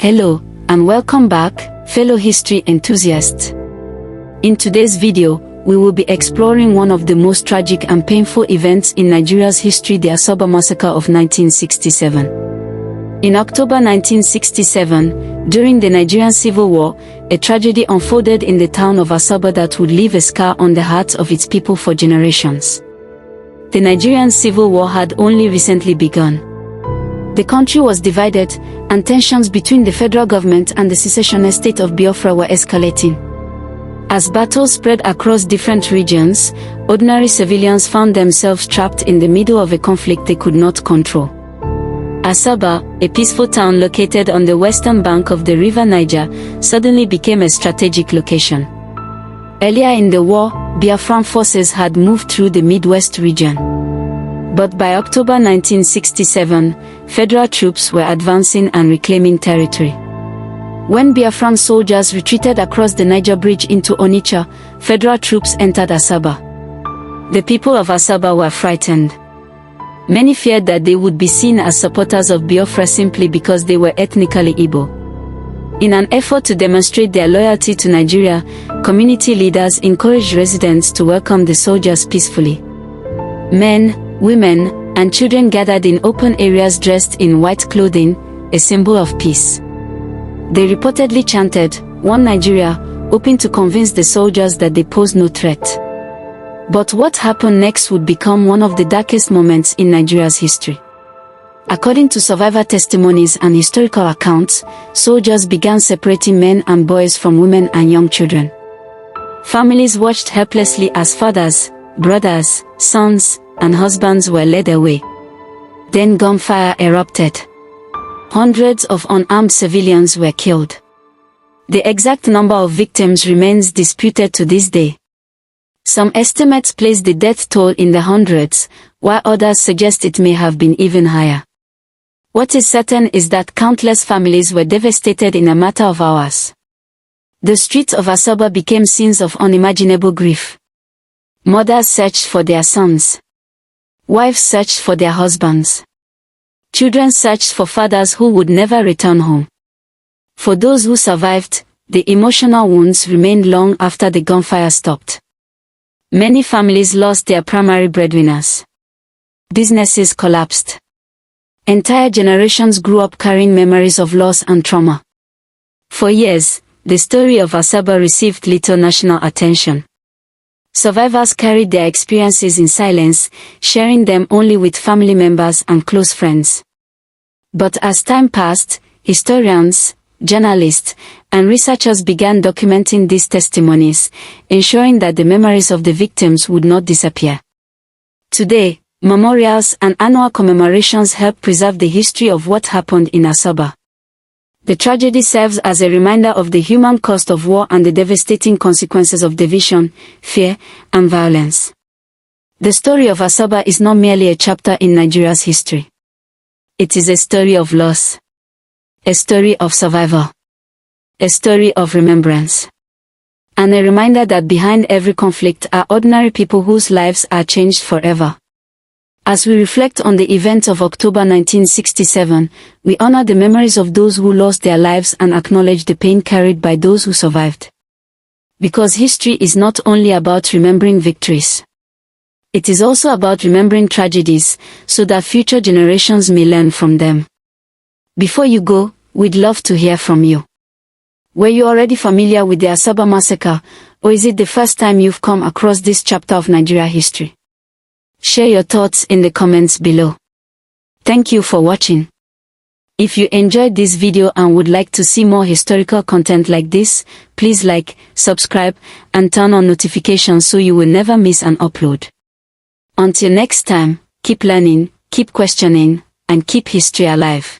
Hello, and welcome back, fellow history enthusiasts. In today's video, we will be exploring one of the most tragic and painful events in Nigeria's history, the Asaba massacre of 1967. In October 1967, during the Nigerian Civil War, a tragedy unfolded in the town of Asaba that would leave a scar on the hearts of its people for generations. The Nigerian Civil War had only recently begun. The country was divided, and tensions between the federal government and the secessionist state of Biafra were escalating. As battles spread across different regions, ordinary civilians found themselves trapped in the middle of a conflict they could not control. Asaba, a peaceful town located on the western bank of the river Niger, suddenly became a strategic location. Earlier in the war, Biafran forces had moved through the Midwest region. But by October 1967, federal troops were advancing and reclaiming territory. When Biafran soldiers retreated across the Niger Bridge into Onitsha, federal troops entered Asaba. The people of Asaba were frightened. Many feared that they would be seen as supporters of Biafra simply because they were ethnically Igbo. In an effort to demonstrate their loyalty to Nigeria, community leaders encouraged residents to welcome the soldiers peacefully. Men, women, and children gathered in open areas dressed in white clothing, a symbol of peace. They reportedly chanted, "One Nigeria," hoping to convince the soldiers that they posed no threat. But what happened next would become one of the darkest moments in Nigeria's history. According to survivor testimonies and historical accounts, soldiers began separating men and boys from women and young children. Families watched helplessly as fathers, brothers, sons, and husbands were led away. Then gunfire erupted. Hundreds of unarmed civilians were killed. The exact number of victims remains disputed to this day. Some estimates place the death toll in the hundreds, while others suggest it may have been even higher. What is certain is that countless families were devastated in a matter of hours. The streets of Asaba became scenes of unimaginable grief. Mothers searched for their sons. Wives searched for their husbands. Children searched for fathers who would never return home. For those who survived, the emotional wounds remained long after the gunfire stopped. Many families lost their primary breadwinners. Businesses collapsed. Entire generations grew up carrying memories of loss and trauma. For years, the story of Asaba received little national attention. Survivors carried their experiences in silence, sharing them only with family members and close friends. But as time passed, historians, journalists, and researchers began documenting these testimonies, ensuring that the memories of the victims would not disappear. Today, memorials and annual commemorations help preserve the history of what happened in Asaba. The tragedy serves as a reminder of the human cost of war and the devastating consequences of division, fear, and violence. The story of Asaba is not merely a chapter in Nigeria's history. It is a story of loss. A story of survival. A story of remembrance. And a reminder that behind every conflict are ordinary people whose lives are changed forever. As we reflect on the events of October 1967, we honor the memories of those who lost their lives and acknowledge the pain carried by those who survived. Because history is not only about remembering victories. It is also about remembering tragedies, so that future generations may learn from them. Before you go, we'd love to hear from you. Were you already familiar with the Asaba massacre, or is it the first time you've come across this chapter of Nigeria history? Share your thoughts in the comments below. Thank you for watching. If you enjoyed this video and would like to see more historical content like this, please like, subscribe, and turn on notifications so you will never miss an upload. Until next time, keep learning, keep questioning, and keep history alive.